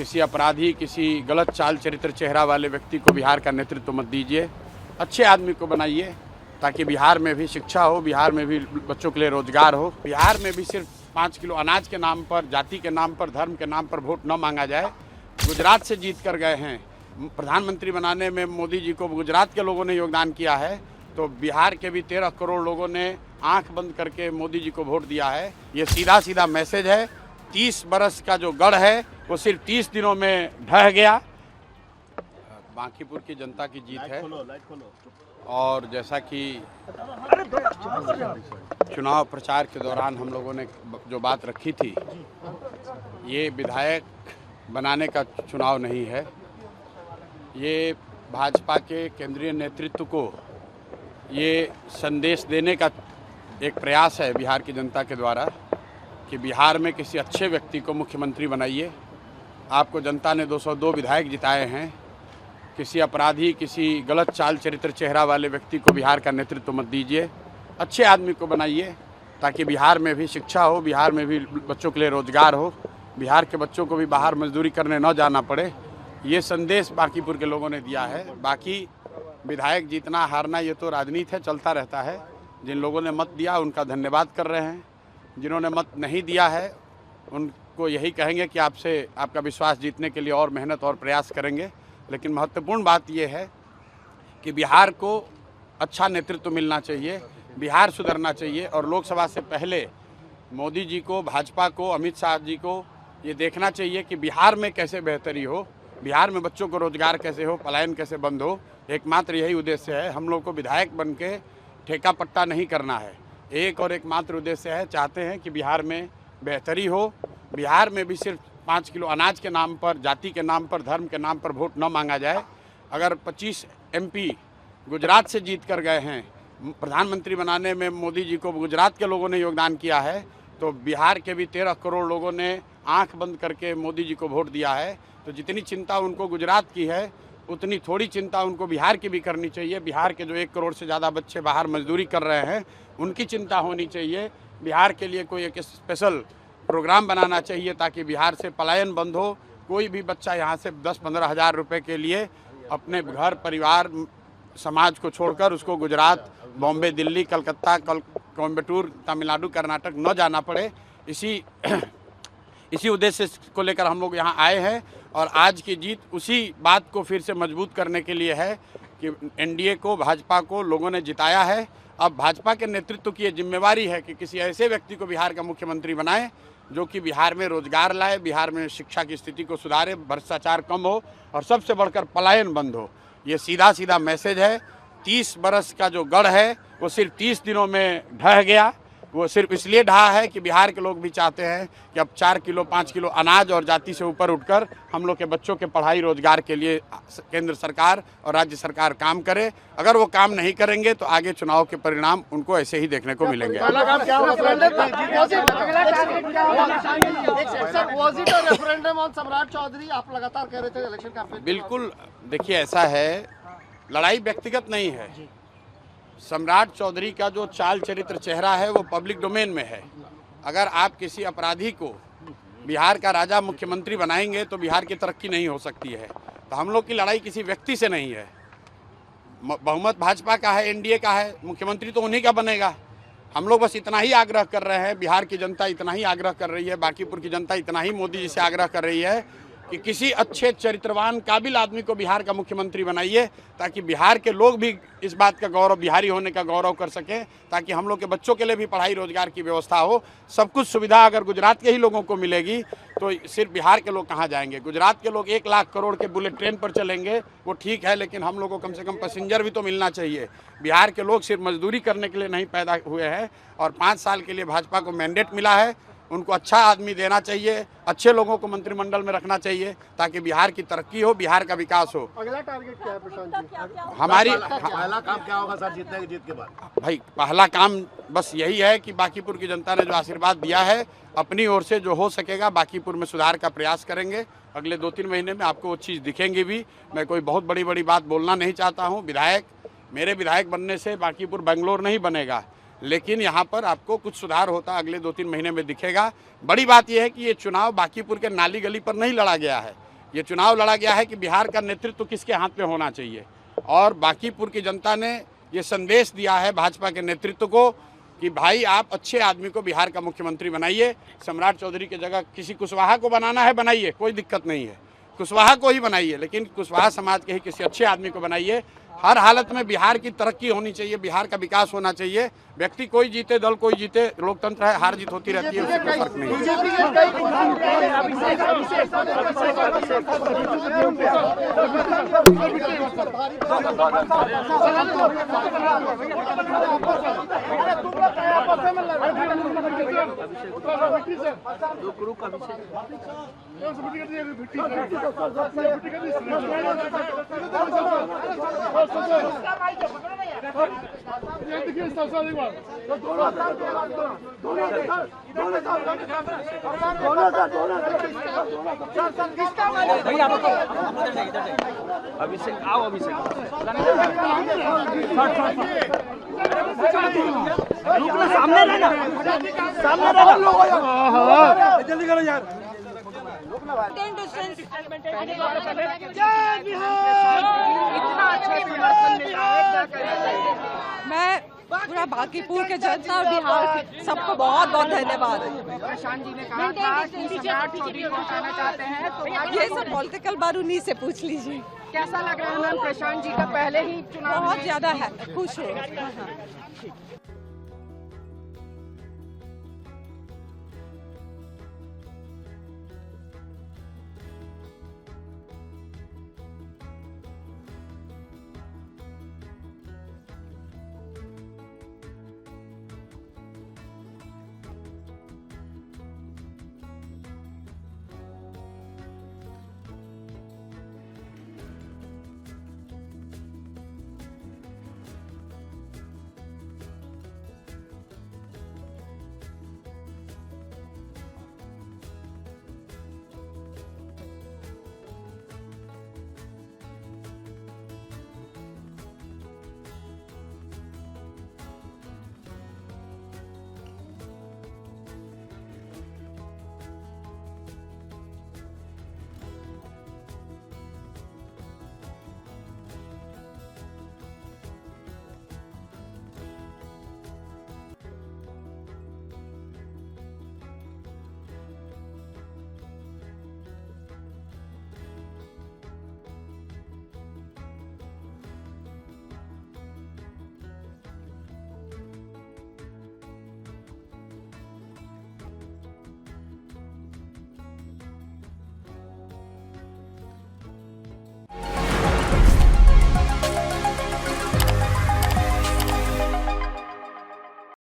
किसी अपराधी, किसी गलत चाल चरित्र चेहरा वाले व्यक्ति को बिहार का नेतृत्व मत दीजिए। अच्छे आदमी को बनाइए ताकि बिहार में भी शिक्षा हो, बिहार में भी बच्चों के लिए रोजगार हो। बिहार में भी सिर्फ 5 किलो अनाज के नाम पर, जाति के नाम पर, धर्म के नाम पर वोट न मांगा जाए। गुजरात से जीत कर गए हैं, प्रधानमंत्री बनाने में मोदी जी को गुजरात के लोगों ने योगदान किया है, तो बिहार के भी 13 करोड़ लोगों ने आंख बंद करके मोदी जी को वोट दिया है। ये सीधा सीधा मैसेज है। 30 बरस का जो गढ़ है वो सिर्फ 30 दिनों में ढह गया। बांकीपुर की जनता की जीत है। और जैसा कि चुनाव प्रचार के दौरान हम लोगों ने जो बात रखी थी, ये विधायक बनाने का चुनाव नहीं है। ये भाजपा के केंद्रीय नेतृत्व को ये संदेश देने का एक प्रयास है बिहार की जनता के द्वारा कि बिहार में किसी अच्छे व्यक्ति को मुख्यमंत्री बनाइए। आपको जनता ने 202 विधायक जिताए हैं। किसी अपराधी, किसी गलत चाल चरित्र चेहरा वाले व्यक्ति को बिहार का नेतृत्व मत दीजिए। अच्छे आदमी को बनाइए ताकि बिहार में भी शिक्षा हो, बिहार में भी बच्चों के लिए रोजगार हो, बिहार के बच्चों को भी बाहर मजदूरी करने न जाना पड़े। ये संदेश बांकीपुर के लोगों ने दिया है। बाकी विधायक जीतना हारना ये तो राजनीति है, चलता रहता है। जिन लोगों ने मत दिया उनका धन्यवाद कर रहे हैं। जिन्होंने मत नहीं दिया है उनको यही कहेंगे कि आपका विश्वास जीतने के लिए और मेहनत और प्रयास करेंगे। लेकिन महत्वपूर्ण बात यह है कि बिहार को अच्छा नेतृत्व मिलना चाहिए, बिहार सुधरना चाहिए। और लोकसभा से पहले मोदी जी को, भाजपा को, अमित शाह जी को ये देखना चाहिए कि बिहार में कैसे बेहतरी हो, बिहार में बच्चों को रोजगार कैसे हो, पलायन कैसे बंद हो। एकमात्र यही उद्देश्य है। हम लोग को विधायक बन के ठेका पट्टा नहीं करना है। एक और एकमात्र उद्देश्य है, चाहते हैं कि बिहार में बेहतरी हो, बिहार में भी सिर्फ 5 किलो अनाज के नाम पर, जाति के नाम पर, धर्म के नाम पर वोट न मांगा जाए। अगर 25 MP गुजरात से जीत कर गए हैं, प्रधानमंत्री बनाने में मोदी जी को गुजरात के लोगों ने योगदान किया है, तो बिहार के भी 13 करोड़ लोगों ने आंख बंद करके मोदी जी को वोट दिया है। तो जितनी चिंता उनको गुजरात की है, उतनी थोड़ी चिंता उनको बिहार की भी करनी चाहिए। बिहार के जो 1 करोड़ से ज़्यादा बच्चे बाहर मजदूरी कर रहे हैं, उनकी चिंता होनी चाहिए। बिहार के लिए कोई एक स्पेशल प्रोग्राम बनाना चाहिए ताकि बिहार से पलायन बंद हो। कोई भी बच्चा यहाँ से 10-15 हज़ार रुपये के लिए अपने घर, परिवार, समाज को छोड़कर उसको गुजरात, बॉम्बे, दिल्ली, कलकत्ता, कोयम्बटूर, तमिलनाडु, कर्नाटक न जाना पड़े। इसी उद्देश्य को लेकर हम लोग यहाँ आए हैं। और आज की जीत उसी बात को फिर से मजबूत करने के लिए है कि NDA को, भाजपा को लोगों ने जिताया है। अब भाजपा के नेतृत्व की ये जिम्मेवारी है कि किसी ऐसे व्यक्ति को बिहार का मुख्यमंत्री बनाए जो कि बिहार में रोजगार लाए, बिहार में शिक्षा की स्थिति को सुधारे, भ्रष्टाचार कम हो और सबसे बढ़कर पलायन बंद हो। ये सीधा सीधा मैसेज है। 30 बरस का जो गढ़ है वो सिर्फ 30 दिनों में ढह गया। वो सिर्फ इसलिए ढहा है कि बिहार के लोग भी चाहते हैं कि अब 4 किलो 5 किलो अनाज और जाति से ऊपर उठकर हम लोग के बच्चों के पढ़ाई रोजगार के लिए केंद्र सरकार और राज्य सरकार काम करे। अगर वो काम नहीं करेंगे तो आगे चुनाव के परिणाम उनको ऐसे ही देखने को मिलेंगे। बिल्कुल, देखिए ऐसा है, लड़ाई व्यक्तिगत नहीं है। सम्राट चौधरी का जो चाल चरित्र चेहरा है वो पब्लिक डोमेन में है। अगर आप किसी अपराधी को बिहार का राजा मुख्यमंत्री बनाएंगे तो बिहार की तरक्की नहीं हो सकती है। तो हम लोग की लड़ाई किसी व्यक्ति से नहीं है। बहुमत भाजपा का है, NDA का है, मुख्यमंत्री तो उन्हीं का बनेगा। हम लोग बस इतना ही आग्रह कर रहे हैं, बिहार की जनता इतना ही आग्रह कर रही है, बांकीपुर की जनता इतना ही मोदी जी से आग्रह कर रही है कि किसी अच्छे चरित्रवान काबिल आदमी को बिहार का मुख्यमंत्री बनाइए ताकि बिहार के लोग भी इस बात का गौरव, बिहारी होने का गौरव कर सकें, ताकि हम लोग के बच्चों के लिए भी पढ़ाई रोजगार की व्यवस्था हो। सब कुछ सुविधा अगर गुजरात के ही लोगों को मिलेगी तो सिर्फ बिहार के लोग कहाँ जाएंगे। गुजरात के लोग 1 लाख करोड़ के बुलेट ट्रेन पर चलेंगे, वो ठीक है, लेकिन हम लोग को कम से कम पैसेंजर भी तो मिलना चाहिए। बिहार के लोग सिर्फ मजदूरी करने के लिए नहीं पैदा हुए हैं और 5 साल के लिए भाजपा को मैंडेट मिला है। उनको अच्छा आदमी देना चाहिए, अच्छे लोगों को मंत्रिमंडल में रखना चाहिए ताकि बिहार की तरक्की हो, बिहार का विकास हो। अगला टारगेट क्या है प्रशांत जी? हमारी पहला काम क्या होगा सर जीतने के जीत के बाद? भाई पहला काम बस यही है कि बांकीपुर की जनता ने जो आशीर्वाद दिया है, अपनी ओर से जो हो सकेगा बांकीपुर में सुधार का प्रयास करेंगे। अगले 2-3 महीने में आपको वो चीज़ दिखेंगी भी। मैं कोई बहुत बड़ी बात बोलना नहीं चाहता हूँ। मेरे विधायक बनने से बांकीपुर बेंगलोर नहीं बनेगा, लेकिन यहाँ पर आपको कुछ सुधार होता अगले 2-3 महीने में दिखेगा। बड़ी बात यह है कि ये चुनाव बांकीपुर के नाली गली पर नहीं लड़ा गया है, ये चुनाव लड़ा गया है कि बिहार का नेतृत्व किसके हाथ में होना चाहिए, और बांकीपुर की जनता ने ये संदेश दिया है भाजपा के नेतृत्व को कि भाई आप अच्छे आदमी को बिहार का मुख्यमंत्री बनाइए। सम्राट चौधरी की जगह किसी कुशवाहा को बनाना है बनाइए, कोई दिक्कत नहीं है, कुशवाहा को ही बनाइए, लेकिन कुशवाहा समाज के ही किसी अच्छे आदमी को बनाइए। हर हालत में बिहार की तरक्की होनी चाहिए, बिहार का विकास होना चाहिए। व्यक्ति कोई जीते, दल कोई जीते, लोकतंत्र है, हार जीत होती रहती है, उससे कोई फर्क नहीं अभिषेक आओ, अभिषेक सामने रहना, सामने रहना, जल्दी करो यार। मैं पूरा बांकीपुर के जनता और बिहार के सबको बहुत बहुत धन्यवाद। प्रशांत जी ने कहा था कि सम्राट चौधरी को हटाना चाहते हैं, तो ये सब पॉलिटिकल बात उन्हीं से पूछ लीजिए। कैसा लग रहा है मैम? प्रशांत जी का पहले ही चुनाव बहुत ज्यादा है, खुश हो।